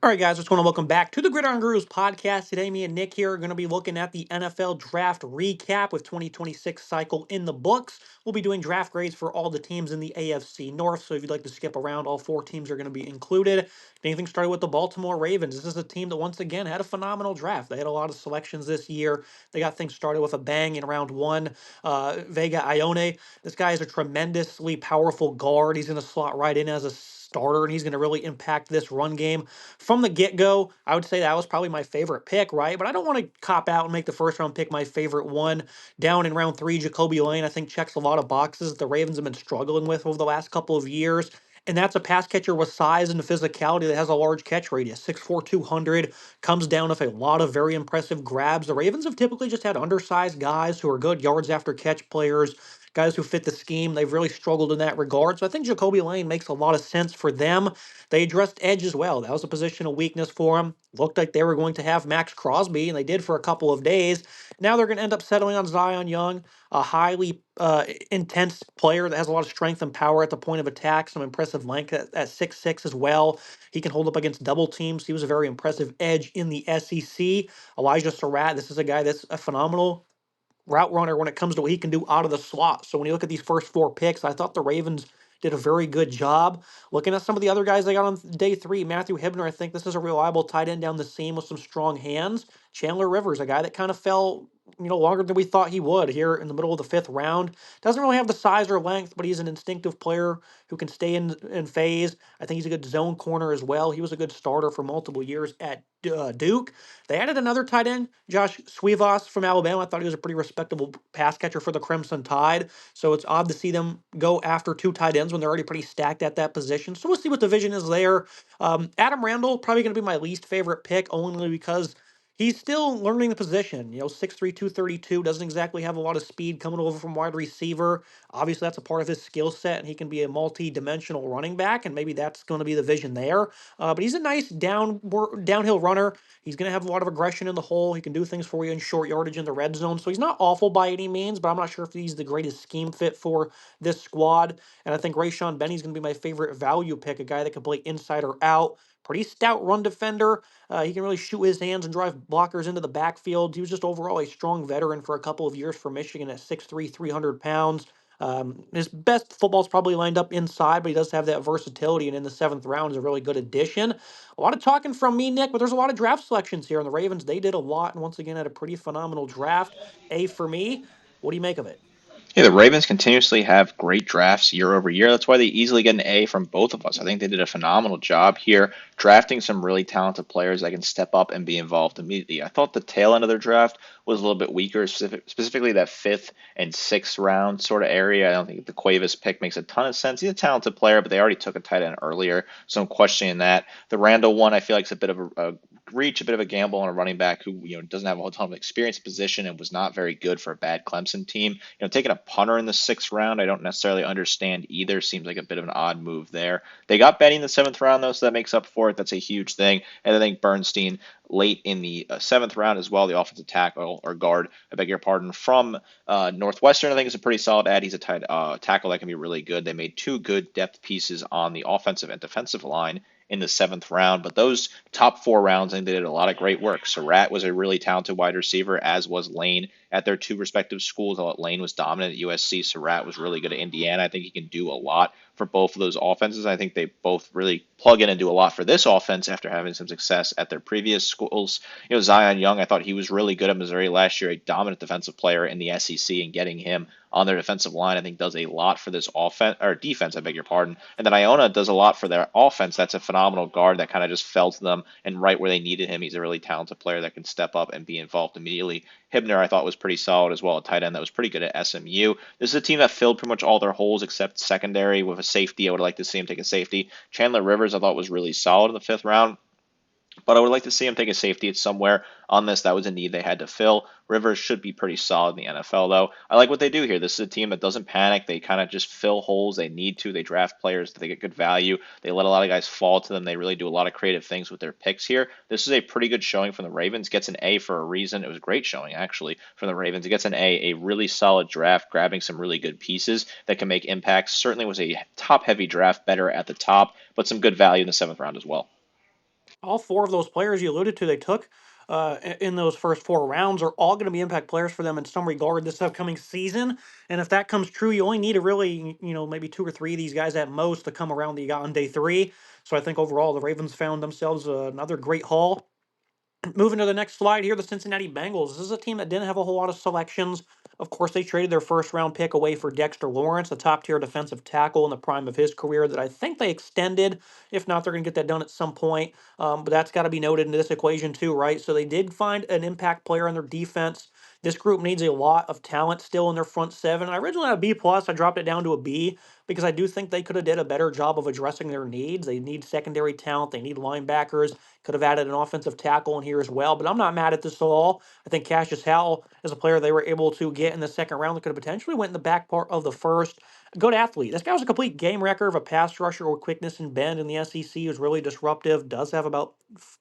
All right, guys, just want to welcome back to the Gridiron Gurus podcast. Today, me and Nick here are going to be looking at the NFL draft recap with 2026 cycle in the books. We'll be doing draft grades for all the teams in the AFC North. So if you'd like to skip around, all four teams are going to be included. Anything started with the Baltimore Ravens. This is a team that once again had a phenomenal draft. They had a lot of selections this year. They got things started with a bang in round one. Vega Ione. This guy is a tremendously powerful guard. He's going to slot right in as a starter, and he's going to really impact this run game from the get go. I would say that was probably my favorite pick, right? But I don't want to cop out and make the first round pick my favorite one. Down in round three, Jacoby Lane, I think, checks a lot of boxes that the Ravens have been struggling with over the last couple of years. And that's a pass catcher with size and physicality that has a large catch radius. 6'4", 200, comes down with a lot of very impressive grabs. The Ravens have typically just had undersized guys who are good yards after catch players, guys who fit the scheme. They've really struggled in that regard. So I think Jacoby Lane makes a lot of sense for them. They addressed edge as well. That was a position of weakness for them. Looked like they were going to have Max Crosby, and they did for a couple of days. Now they're going to end up settling on Zion Young, a highly intense player that has a lot of strength and power at the point of attack, some impressive length at 6'6" as well. He can hold up against double teams. He was a very impressive edge in the SEC. Elijah Surratt, this is a guy that's a phenomenal route runner when it comes to what he can do out of the slot. So when you look at these first four picks, I thought the Ravens did a very good job. Looking at some of the other guys they got on day three, Matthew Hibner, I think this is a reliable tight end down the seam with some strong hands. Chandler Rivers, a guy that kind of fell, longer than we thought he would here in the middle of the fifth round. Doesn't really have the size or length, but he's an instinctive player who can stay in phase. I think he's a good zone corner as well. He was a good starter for multiple years at Duke. They added another tight end, Josh Suivas from Alabama. I thought he was a pretty respectable pass catcher for the Crimson Tide. So it's odd to see them go after two tight ends when they're already pretty stacked at that position. So we'll see what the vision is there. Adam Randall, probably going to be my least favorite pick, only because he's still learning the position. 6'3", 232, doesn't exactly have a lot of speed coming over from wide receiver. Obviously, that's a part of his skill set, and he can be a multi-dimensional running back, and maybe that's going to be the vision there. But he's a nice downhill runner. He's going to have a lot of aggression in the hole. He can do things for you in short yardage in the red zone. So he's not awful by any means, but I'm not sure if he's the greatest scheme fit for this squad. And I think Rayshon Benny's going to be my favorite value pick, a guy that can play inside or out. Pretty stout run defender. He can really shoot his hands and drive blockers into the backfield. He was just overall a strong veteran for a couple of years for Michigan at 6'3", 300 pounds. His best football's probably lined up inside, but he does have that versatility, and in the seventh round is a really good addition. A lot of talking from me, Nick, but there's a lot of draft selections here. And the Ravens, they did a lot, and once again had a pretty phenomenal draft. A for me. What do you make of it? Yeah, the Ravens continuously have great drafts year over year. That's why they easily get an A from both of us. I think they did a phenomenal job here drafting some really talented players that can step up and be involved immediately. I thought the tail end of their draft was a little bit weaker, specifically that fifth and sixth round sort of area. I don't think the Cuevas pick makes a ton of sense. He's a talented player, but they already took a tight end earlier, so I'm questioning that. The Randall one, I feel like, is a bit of a reach, a bit of a gamble on a running back who doesn't have a whole ton of experience position and was not very good for a bad Clemson team. Taking a punter in the sixth round, I don't necessarily understand either. Seems like a bit of an odd move there. They got Benny in the seventh round though, so that makes up for it. That's a huge thing. And I think Bernstein late in the seventh round as well, the offensive tackle or guard, I beg your pardon, from Northwestern. I think is a pretty solid ad. He's a tackle that can be really good. They made two good depth pieces on the offensive and defensive line in the seventh round. But those top four rounds, I think they did a lot of great work. Surratt was a really talented wide receiver, as was Lane at their two respective schools. Lane was dominant at USC. Surratt was really good at Indiana. I think he can do a lot for both of those offenses. I think they both really plug in and do a lot for this offense after having some success at their previous schools. Zion Young, I thought he was really good at Missouri last year, a dominant defensive player in the SEC, and getting him on their defensive line, I think, does a lot for this offense or defense. I beg your pardon. And then Iona does a lot for their offense. That's a phenomenal guard that kind of just fell to them and right where they needed him. He's a really talented player that can step up and be involved immediately. Hibner, I thought, was pretty solid as well, a tight end that was pretty good at SMU. This is a team that filled pretty much all their holes except secondary with a safety. I would like to see him take a safety. Chandler Rivers, I thought, was really solid in the fifth round. But I would like to see him take a safety somewhere on this. That was a need they had to fill. Rivers should be pretty solid in the NFL, though. I like what they do here. This is a team that doesn't panic. They kind of just fill holes. They need to. They draft players. They get good value. They let a lot of guys fall to them. They really do a lot of creative things with their picks here. This is a pretty good showing from the Ravens. Gets an A for a reason. It was a great showing, actually, from the Ravens. It gets an A really solid draft, grabbing some really good pieces that can make impacts. Certainly was a top-heavy draft, better at the top, but some good value in the seventh round as well. All four of those players you alluded to, they took in those first four rounds, are all going to be impact players for them in some regard this upcoming season. And if that comes true, you only need to really, maybe two or three of these guys at most to come around that you got on day three. So I think overall the Ravens found themselves another great haul. Moving to the next slide here, the Cincinnati Bengals. This is a team that didn't have a whole lot of selections. Of course, they traded their first round pick away for Dexter Lawrence, a top tier defensive tackle in the prime of his career that I think they extended. If not, they're going to get that done at some point. But that's got to be noted in this equation, too, right? So they did find an impact player on their defense. This group needs a lot of talent still in their front seven. I originally had a B plus. I dropped it down to a B because I do think they could have did a better job of addressing their needs. They need secondary talent. They need linebackers. Could have added an offensive tackle in here as well, but I'm not mad at this at all. I think Cassius Howell is a player they were able to get in the second round that could have potentially went in the back part of the first. Good athlete. This guy was a complete game wrecker of a pass rusher with quickness and bend in the SEC. He was really disruptive. Does have about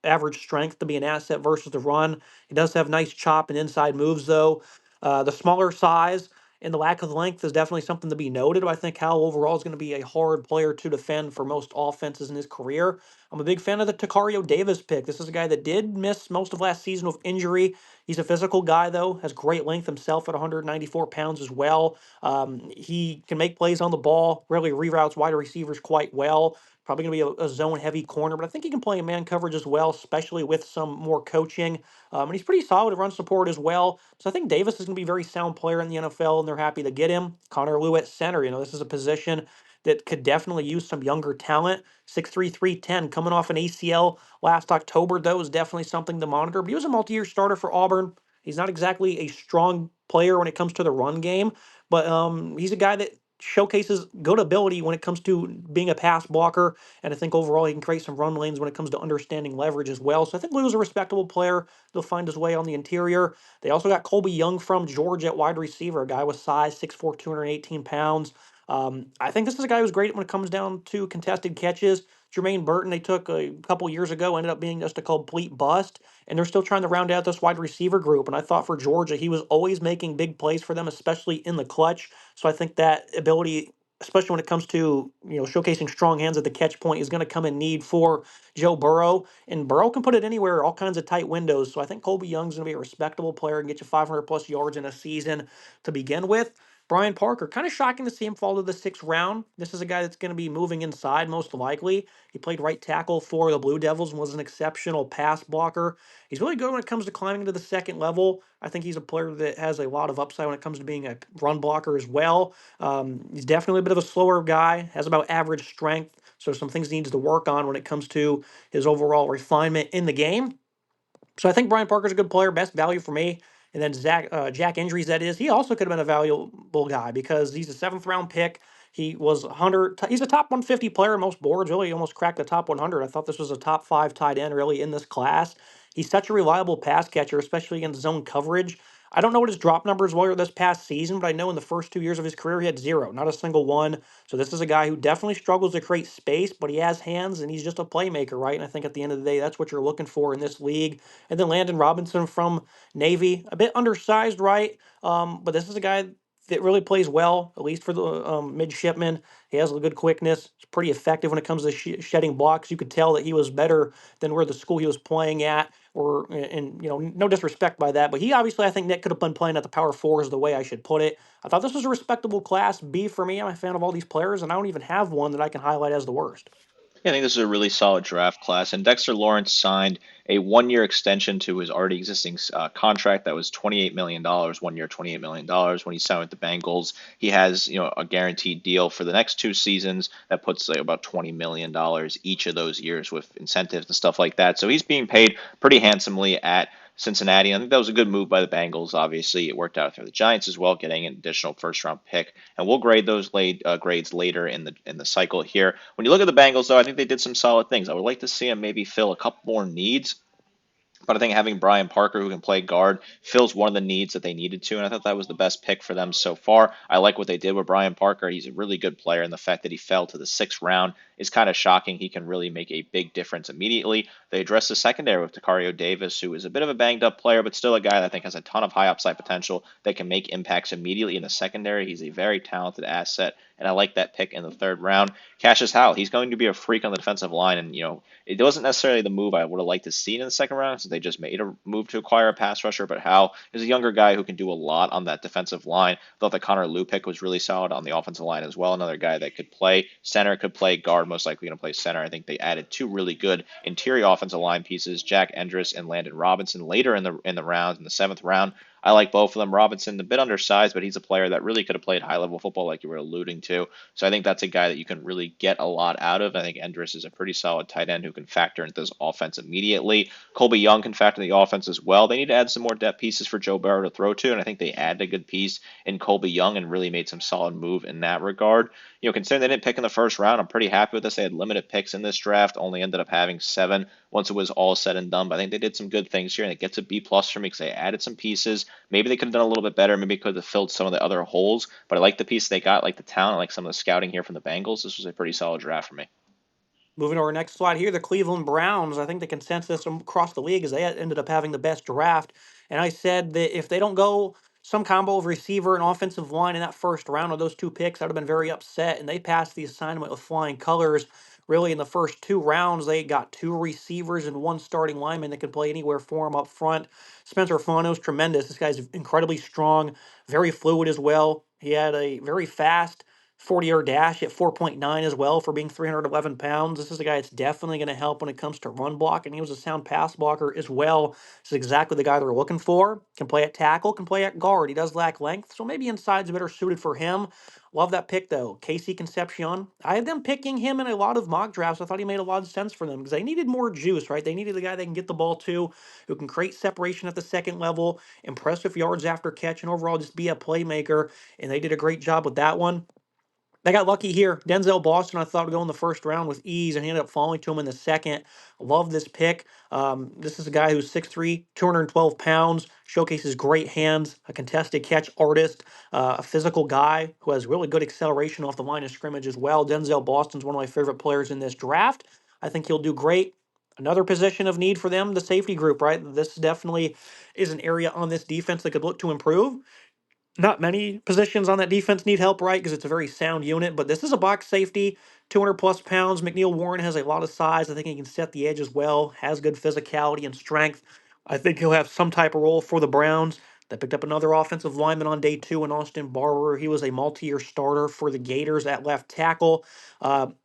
average strength to be an asset versus the run. He does have nice chop and inside moves though. The smaller size and the lack of length is definitely something to be noted. I think Howell overall is going to be a hard player to defend for most offenses in his career. I'm a big fan of the Takario Davis pick. This is a guy that did miss most of last season with injury. He's a physical guy, though, has great length himself at 194 pounds as well. He can make plays on the ball, really reroutes wide receivers quite well. Probably going to be a zone heavy corner, but I think he can play in man coverage as well, especially with some more coaching. And he's pretty solid at run support as well. So I think Davis is going to be a very sound player in the NFL, and they're happy to get him. Connor Lew at center. This is a position that could definitely use some younger talent. 6'3", 310, coming off an ACL last October, though, is definitely something to monitor. But he was a multi-year starter for Auburn. He's not exactly a strong player when it comes to the run game, but he's a guy that showcases good ability when it comes to being a pass blocker. And I think overall he can create some run lanes when it comes to understanding leverage as well. So I think Lou's a respectable player. He'll find his way on the interior. They also got Colby Young from Georgia at wide receiver, a guy with size, 6'4", 218 pounds. I think this is a guy who's great when it comes down to contested catches. Jermaine Burton, they took a couple years ago, ended up being just a complete bust, and they're still trying to round out this wide receiver group. And I thought for Georgia, he was always making big plays for them, especially in the clutch. So I think that ability, especially when it comes to showcasing strong hands at the catch point, is going to come in need for Joe Burrow. And Burrow can put it anywhere, all kinds of tight windows. So I think Colby Young's going to be a respectable player and get you 500 plus yards in a season to begin with. Brian Parker, kind of shocking to see him fall to the sixth round. This is a guy that's going to be moving inside most likely. He played right tackle for the Blue Devils and was an exceptional pass blocker. He's really good when it comes to climbing to the second level. I think he's a player that has a lot of upside when it comes to being a run blocker as well. He's definitely a bit of a slower guy, has about average strength, so some things he needs to work on when it comes to his overall refinement in the game. So I think Brian Parker's a good player, best value for me. And then Jack Injuries, that is, he also could have been a valuable guy because he's a seventh round pick. He was 100. He's a top 150 player in most boards. Really, almost cracked the top 100. I thought this was a top five tight end really in this class. He's such a reliable pass catcher, especially against zone coverage. I don't know what his drop numbers were this past season, but I know in the first 2 years of his career he had zero, not a single one. So this is a guy who definitely struggles to create space, but he has hands and he's just a playmaker, right? And I think at the end of the day, that's what you're looking for in this league. And then Landon Robinson from Navy, a bit undersized, right? But this is a guy that really plays well, at least for the midshipman. He has a good quickness. He's pretty effective when it comes to shedding blocks. You could tell that he was better than where the school he was playing at. Or and no disrespect by that, but he obviously I think Nick could have been playing at the power four is the way I should put it. I thought this was a respectable class B for me. I'm a fan of all these players, and I don't even have one that I can highlight as the worst. Yeah, I think this is a really solid draft class. And Dexter Lawrence signed a 1 year extension to his already existing contract that was $28 million, 1 year, $28 million when he signed with the Bengals. He has, a guaranteed deal for the next 2 seasons that puts like about $20 million each of those years with incentives and stuff like that. So he's being paid pretty handsomely at Cincinnati. I think that was a good move by the Bengals. Obviously, it worked out for the Giants as well, getting an additional first round pick. And we'll grade those grades later in the cycle here. When you look at the Bengals, though, I think they did some solid things. I would like to see them maybe fill a couple more needs. But I think having Brian Parker, who can play guard, fills one of the needs that they needed to, and I thought that was the best pick for them so far. I like what they did with Brian Parker. He's a really good player, and the fact that he fell to the sixth round is kind of shocking. He can really make a big difference immediately. They address the secondary with Takario Davis, who is a bit of a banged up player, but still a guy that I think has a ton of high upside potential that can make impacts immediately in the secondary. He's a very talented asset, and I like that pick in the third round. Cassius Howell, he's going to be a freak on the defensive line, and it wasn't necessarily the move I would have liked to see in the second round since they just made a move to acquire a pass rusher. But Howell is a younger guy who can do a lot on that defensive line. Thought the Connor Lew pick was really solid on the offensive line as well. Another guy that could play center, could play guard, most likely going to play center. I think they added two really good interior offensive line pieces, Jack Endress and Landon Robinson, later in the round, in the seventh round. I like both of them. Robinson, a bit undersized, but he's a player that really could have played high level football, like you were alluding to. So I think that's a guy that you can really get a lot out of. I think Endress is a pretty solid tight end who can factor into this offense immediately. Colby Young can factor in the offense as well. They need to add some more depth pieces for Joe Burrow to throw to, and I think they added a good piece in Colby Young and really made some solid move in that regard. Considering they didn't pick in the first round, I'm pretty happy with this. They had limited picks in this draft, only ended up having 7 once it was all said and done. But I think they did some good things here, and it gets a B plus for me because they added some pieces. Maybe they could have done a little bit better. Maybe could have filled some of the other holes. But I like the piece they got, like the talent, like some of the scouting here from the Bengals. This was a pretty solid draft for me. Moving to our next slide here, the Cleveland Browns. I think the consensus across the league is they ended up having the best draft. And I said that if they don't go some combo of receiver and offensive line in that first round of those two picks, I'd have been very upset. And they passed the assignment with flying colors. Really, in the first 2 rounds, they got 2 receivers and 1 starting lineman that could play anywhere for them up front. Spencer Fano's tremendous. This guy's incredibly strong, very fluid as well. He had a very fast 40-yard dash at 4.9 as well for being 311 pounds. This is a guy that's definitely going to help when it comes to run block, and he was a sound pass blocker as well. This is exactly the guy they're looking for. Can play at tackle, can play at guard. He does lack length, so maybe inside's better suited for him. Love that pick, though. Casey Concepcion. I had them picking him in a lot of mock drafts. I thought he made a lot of sense for them because they needed more juice, right? They needed a guy they can get the ball to, who can create separation at the second level, impressive yards after catch, and overall just be a playmaker. And they did a great job with that one. They got lucky here. Denzel Boston, I thought would go in the first round with ease, and he ended up falling to him in the second. Love this pick. This is a guy who's 6'3", 212 pounds, showcases great hands, a contested catch artist, a physical guy who has really good acceleration off the line of scrimmage as well. Denzel Boston's one of my favorite players in this draft. I think he'll do great. Another position of need for them, the safety group, right? This definitely is an area on this defense that could look to improve. Not many positions on that defense need help, right? Because it's a very sound unit, but this is a box safety, 200 plus pounds. McNeil Warren has a lot of size. I think he can set the edge as well, has good physicality and strength. I think he'll have some type of role for the Browns. They picked up another offensive lineman on day 2 in Austin Barber. He was a multi year starter for the Gators at left tackle.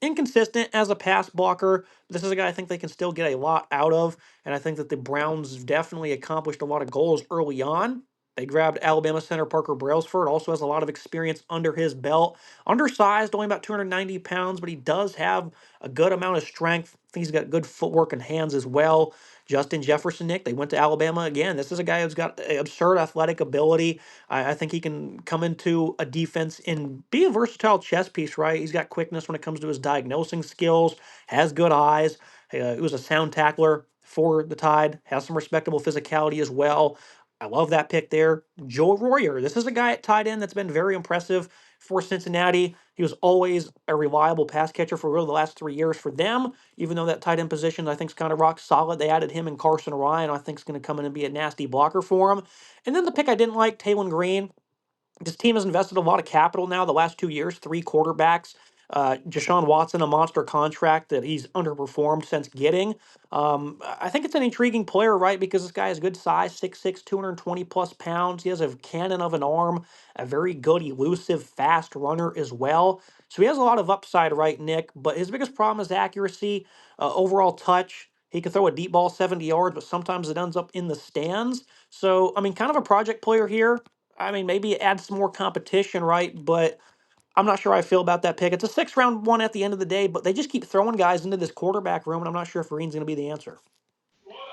Inconsistent as a pass blocker. This is a guy I think they can still get a lot out of, and I think that the Browns definitely accomplished a lot of goals early on. They grabbed Alabama center Parker Brailsford, also has a lot of experience under his belt. Undersized, only about 290 pounds, but he does have a good amount of strength. I think he's got good footwork and hands as well. Justin Jefferson, Nick, they went to Alabama again. This is a guy who's got absurd athletic ability. I think he can come into a defense and be a versatile chess piece, right? He's got quickness when it comes to his diagnosing skills, has good eyes. He was a sound tackler for the Tide, has some respectable physicality as well. I love that pick there. Joe Royer. This is a guy at tight end that's been very impressive for Cincinnati. He was always a reliable pass catcher for really the last 3 years for them, even though that tight end position I think is kind of rock solid. They added him and Carson Ryan. I think is going to come in and be a nasty blocker for him. And then the pick I didn't like, Taylon Green. This team has invested a lot of capital now the last 2 years, 3 quarterbacks. Deshaun Watson, a monster contract that he's underperformed since getting. I think it's an intriguing player, right? Because this guy has good size, 6'6", 220 plus pounds. He has a cannon of an arm, a very good, elusive, fast runner as well. So he has a lot of upside, right, Nick? But his biggest problem is accuracy, overall touch. He can throw a deep ball 70 yards, but sometimes it ends up in the stands. So, I mean, kind of a project player here. I mean, maybe it adds some more competition, right? But I'm not sure how I feel about that pick. It's a 6 round one at the end of the day, but they just keep throwing guys into this quarterback room, and I'm not sure if Green's going to be the answer.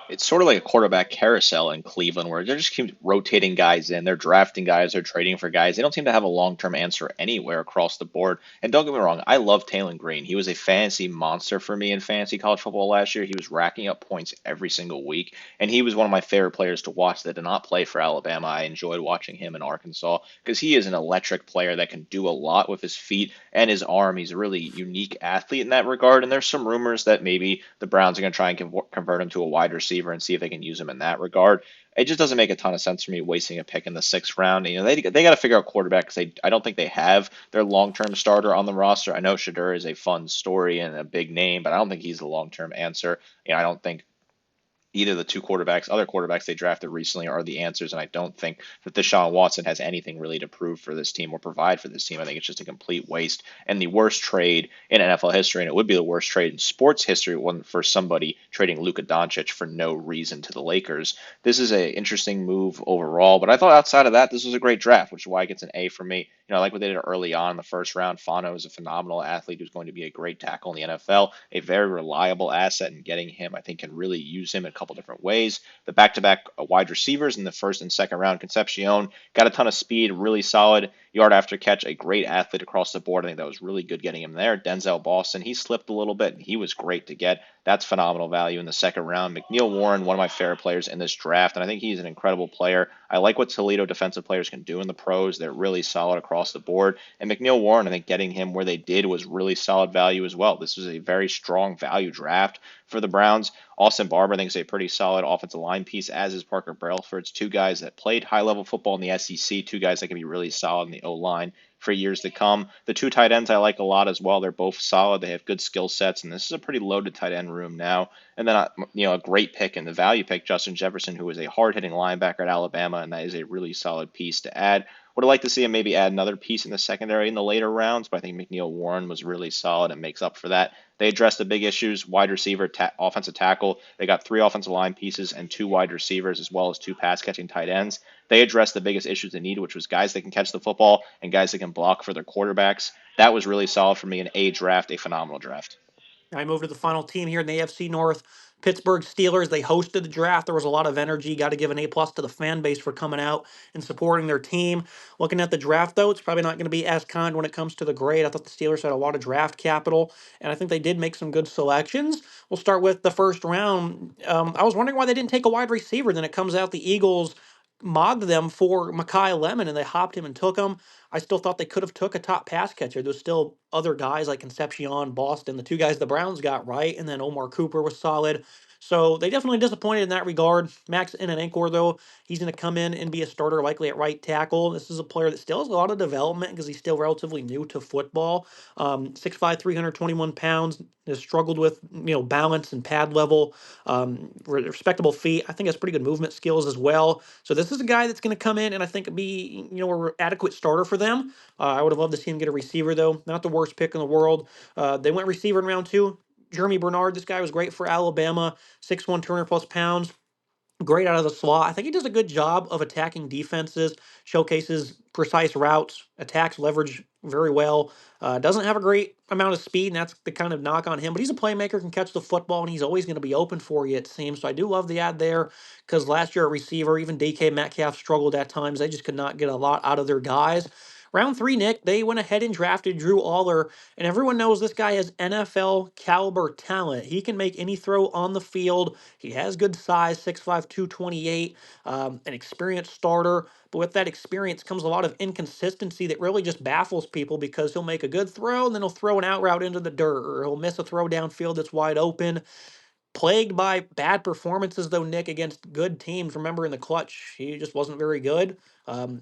It's sort of like a quarterback carousel in Cleveland where they're just keep rotating guys in. They're drafting guys, they're trading for guys. They don't seem to have a long-term answer anywhere across the board. And don't get me wrong, I love Taylon Green. He was a fantasy monster for me in fantasy college football last year. He was racking up points every single week, and he was one of my favorite players to watch that did not play for Alabama. I enjoyed watching him in Arkansas because he is an electric player that can do a lot with his feet and his arm. He's a really unique athlete in that regard. And there's some rumors that maybe the Browns are going to try and convert him to a wide receiver and see if they can use him in that regard. It just doesn't make a ton of sense for me wasting a pick in the sixth round. You know, they got to figure out quarterback because I don't think they have their long term starter on the roster. I know Shadur is a fun story and a big name, but I don't think he's the long term answer. You know, I don't think either the other quarterbacks they drafted recently are the answers, and I don't think that Deshaun Watson has anything really to prove for this team or provide for this team. I think it's just a complete waste and the worst trade in NFL history, and it would be the worst trade in sports history when for somebody trading Luka Doncic for no reason to the Lakers. This is an interesting move overall, but I thought outside of that, this was a great draft, which is why it gets an A for me. You know, I like what they did early on in the first round. Fano is a phenomenal athlete who's going to be a great tackle in the NFL, a very reliable asset, and getting him, I think, can really use him in a couple different ways. The back-to-back wide receivers in the first and second round, Concepcion got a ton of speed, really solid yard after catch, a great athlete across the board. I think that was really good getting him there. Denzel Boston, he slipped a little bit, and he was great to get. That's phenomenal value in the second round. McNeil Warren, one of my favorite players in this draft, and I think he's an incredible player. I like what Toledo defensive players can do in the pros. They're really solid across the board. And McNeil Warren, I think getting him where they did was really solid value as well. This was a very strong value draft for the Browns. Austin Barber, I think, is a pretty solid offensive line piece, as is Parker Brailford. It's two guys that played high level football in the SEC, two guys that can be really solid in the O line for years to come. The two tight ends I like a lot as well. They're both solid. They have good skill sets, and this is a pretty loaded tight end room now. And then, a great pick in the value pick, Justin Jefferson, who is a hard hitting linebacker at Alabama, and that is a really solid piece to add. Would have liked to see him maybe add another piece in the secondary in the later rounds, but I think McNeil Warren was really solid and makes up for that. They addressed the big issues: wide receiver, offensive tackle. They got three offensive line pieces and two wide receivers, as well as two pass catching tight ends. They addressed the biggest issues they needed, which was guys that can catch the football and guys that can block for their quarterbacks. That was really solid for me. An A draft, a phenomenal draft. I move to the final team here in the AFC North. Pittsburgh Steelers. They hosted the draft. There was a lot of energy. Got to give an A plus to the fan base for coming out and supporting their team. Looking at the draft, though, it's probably not going to be as kind when it comes to the grade. I thought the Steelers had a lot of draft capital, and I think they did make some good selections. We'll start with the first round. I was wondering why they didn't take a wide receiver. Then it comes out the Eagles mogged them for Makai Lemon, and they hopped him and took him. I still thought they could have took a top pass catcher. There's still other guys like Concepcion, Boston, the two guys the Browns got right, and then Omar Cooper was solid. So they definitely disappointed in that regard. Max Inanenkor, though, he's going to come in and be a starter likely at right tackle. This is a player that still has a lot of development because he's still relatively new to football. 6'5", 321 pounds, has struggled with balance and pad level, respectable feet. I think has pretty good movement skills as well. So this is a guy that's going to come in and I think be an adequate starter for them. I would have loved to see him get a receiver though. Not the worst pick in the world. They went receiver in round two. Jeremy Bernard, this guy was great for Alabama. 6'1", 200 plus pounds, great out of the slot. I think he does a good job of attacking defenses, showcases precise routes, attacks leverage very well. Doesn't have a great amount of speed, and that's the kind of knock on him. But he's a playmaker, can catch the football, and he's always going to be open for you, it seems. So I do love the ad there because last year at receiver, even DK Metcalf struggled at times. They just could not get a lot out of their guys. Round three, Nick, they went ahead and drafted Drew Aller, and everyone knows this guy has NFL caliber talent. He can make any throw on the field. He has good size, 6'5", 228, an experienced starter. But with that experience comes a lot of inconsistency that really just baffles people because he'll make a good throw and then he'll throw an out route into the dirt, or he'll miss a throw downfield that's wide open. Plagued by bad performances, though, Nick, against good teams. Remember, in the clutch, he just wasn't very good.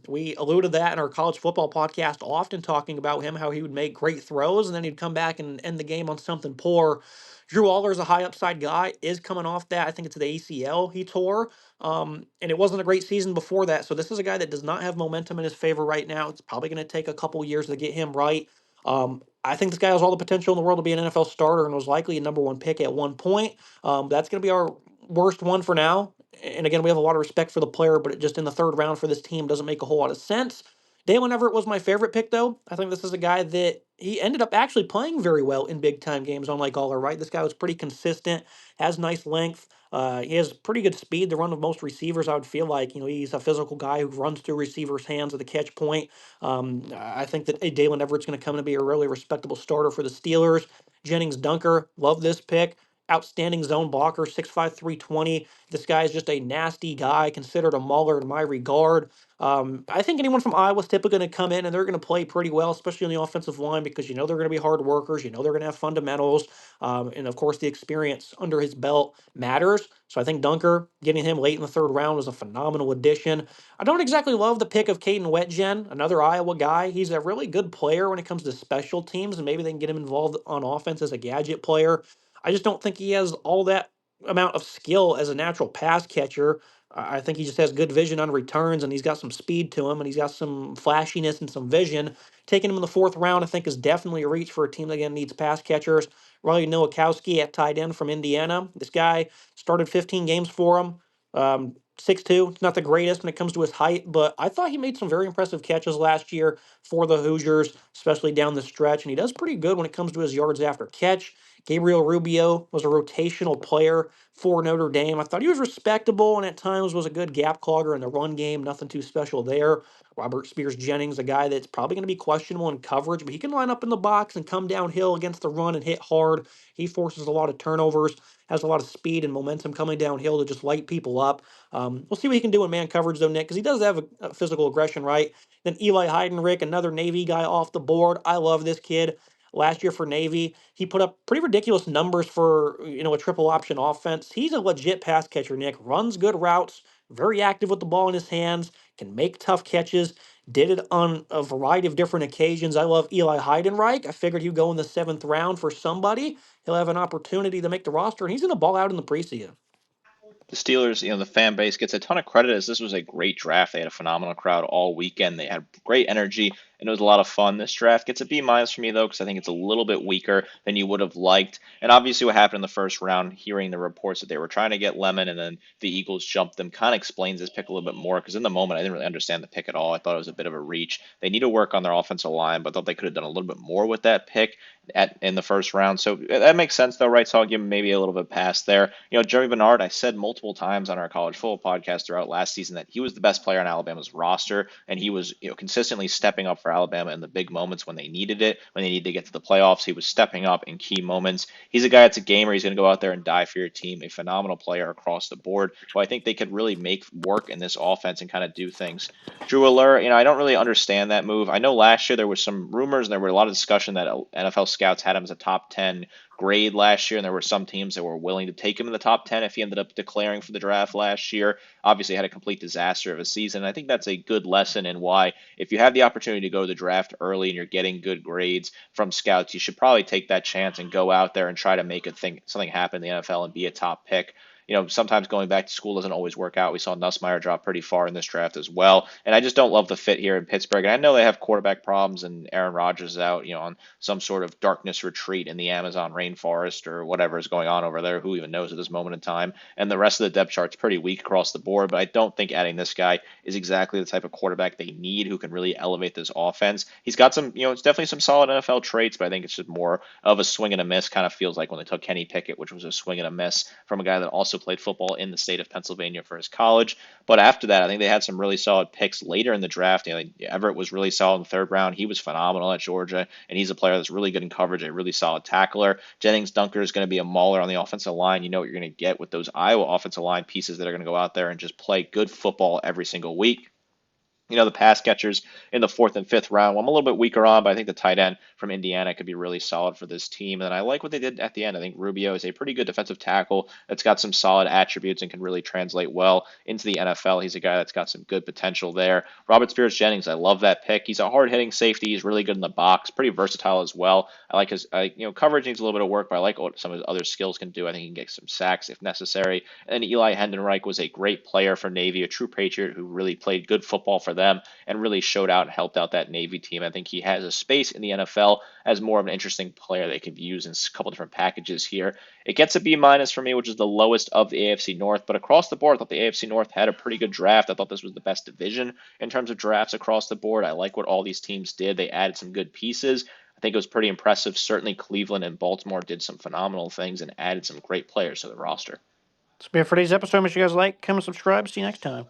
We alluded that in our college football podcast, often talking about him, how he would make great throws, and then he'd come back and end the game on something poor. Drew Aller is a high upside guy, is coming off that. I think it's the ACL he tore. And it wasn't a great season before that. So this is a guy that does not have momentum in his favor right now. It's probably going to take a couple years to get him right. I think this guy has all the potential in the world to be an NFL starter and was likely a number one pick at one point. That's going to be our worst one for now. And again, we have a lot of respect for the player, but it just in the third round for this team doesn't make a whole lot of sense. Dalen Everett was my favorite pick, though. I think this is a guy that he ended up actually playing very well in big time games, unlike Aller, right? This guy was pretty consistent, has nice length. He has pretty good speed to run with most receivers. I would feel like he's a physical guy who runs through receivers' hands at the catch point. I think that Dalen Everett's going to come to be a really respectable starter for the Steelers. Jennings Dunker, love this pick. Outstanding zone blocker, 6'5", 320. This guy is just a nasty guy, considered a mauler in my regard. I think anyone from Iowa is typically going to come in and they're going to play pretty well, especially on the offensive line, because they're going to be hard workers. They're going to have fundamentals. And of course, the experience under his belt matters. So I think Dunker, getting him late in the third round was a phenomenal addition. I don't exactly love the pick of Caden Wetjen, another Iowa guy. He's a really good player when it comes to special teams, and maybe they can get him involved on offense as a gadget player. I just don't think he has all that amount of skill as a natural pass catcher. I think he just has good vision on returns, and he's got some speed to him, and he's got some flashiness and some vision. Taking him in the fourth round, I think, is definitely a reach for a team that again needs pass catchers. Riley Nowakowski at tight end from Indiana. This guy started 15 games for him. 6'2", it's not the greatest when it comes to his height, but I thought he made some very impressive catches last year for the Hoosiers, especially down the stretch, and he does pretty good when it comes to his yards after catch. Gabriel Rubio was a rotational player for Notre Dame. I thought he was respectable and at times was a good gap clogger in the run game. Nothing too special there. Robert Spears Jennings, a guy that's probably going to be questionable in coverage, but he can line up in the box and come downhill against the run and hit hard. He forces a lot of turnovers, has a lot of speed and momentum coming downhill to just light people up. We'll see what he can do in man coverage, though, Nick, because he does have a physical aggression, right? Then Eli Heidenreich, another Navy guy off the board. I love this kid. Last year for Navy, he put up pretty ridiculous numbers for a triple option offense. He's a legit pass catcher, Nick. Runs good routes, very active with the ball in his hands, can make tough catches. Did it on a variety of different occasions. I love Eli Heidenreich. I figured he'd go in the seventh round for somebody. He'll have an opportunity to make the roster, and he's going to ball out in the preseason. The Steelers, the fan base gets a ton of credit as this was a great draft. They had a phenomenal crowd all weekend. They had great energy, and it was a lot of fun. This draft gets a B minus for me though, because I think it's a little bit weaker than you would have liked. And obviously, what happened in the first round, hearing the reports that they were trying to get Lemon, and then the Eagles jumped them, kind of explains this pick a little bit more. Because in the moment, I didn't really understand the pick at all. I thought it was a bit of a reach. They need to work on their offensive line, but I thought they could have done a little bit more with that pick in the first round. So that makes sense though, right? So I'll give him maybe a little bit pass there. Joey Bernard, I said multiple times on our college football podcast throughout last season that he was the best player on Alabama's roster, and he was consistently stepping up for Alabama in the big moments when they needed it, when they needed to get to the playoffs. He was stepping up in key moments. He's a guy that's a gamer. He's going to go out there and die for your team. A phenomenal player across the board, who I think they could really make work in this offense and kind of do things. Drew Allure, I don't really understand that move. I know last year there was some rumors and there were a lot of discussion that NFL scouts had him as a top 10 grade last year, and there were some teams that were willing to take him in the top 10 if he ended up declaring for the draft last year. Obviously, had a complete disaster of a season. I think that's a good lesson in why, if you have the opportunity to go to the draft early and you're getting good grades from scouts, you should probably take that chance and go out there and try to make something happen in the NFL and be a top pick. Sometimes going back to school doesn't always work out. We saw Nussmeier drop pretty far in this draft as well. And I just don't love the fit here in Pittsburgh. And I know they have quarterback problems and Aaron Rodgers is out, on some sort of darkness retreat in the Amazon rainforest or whatever is going on over there. Who even knows at this moment in time? And the rest of the depth chart's pretty weak across the board. But I don't think adding this guy is exactly the type of quarterback they need who can really elevate this offense. He's got some, it's definitely some solid NFL traits, but I think it's just more of a swing and a miss. Kind of feels like when they took Kenny Pickett, which was a swing and a miss from a guy that also played football in the state of Pennsylvania for his college. But after that, I think they had some really solid picks later in the draft. Everett was really solid in the third round. He was phenomenal at Georgia, and he's a player that's really good in coverage, a really solid tackler. Jennings Dunker is going to be a mauler on the offensive line. You know what you're going to get with those Iowa offensive line pieces that are going to go out there and just play good football every single week. The pass catchers in the fourth and fifth round, well, I'm a little bit weaker on, but I think the tight end from Indiana could be really solid for this team. And I like what they did at the end. I think Rubio is a pretty good defensive tackle that's got some solid attributes and can really translate well into the NFL. He's a guy that's got some good potential there. Robert Spears Jennings, I love that pick. He's a hard hitting safety. He's really good in the box, pretty versatile as well. I like his, coverage needs a little bit of work, but I like what some of his other skills can do. I think he can get some sacks if necessary. And then Eli Heidenreich was a great player for Navy, a true patriot who really played good football for them and really showed out and helped out that Navy team. I think he has a space in the NFL as more of an interesting player they could use in a couple different packages here. It gets a B minus for me, which is the lowest of the AFC North. But across the board, I thought the AFC North had a pretty good draft. I thought this was the best division in terms of drafts across the board. I like what all these teams did. They added some good pieces. I think it was pretty impressive. Certainly, Cleveland and Baltimore did some phenomenal things and added some great players to the roster. That's it for today's episode. Make sure you guys like, comment, subscribe. See you next time.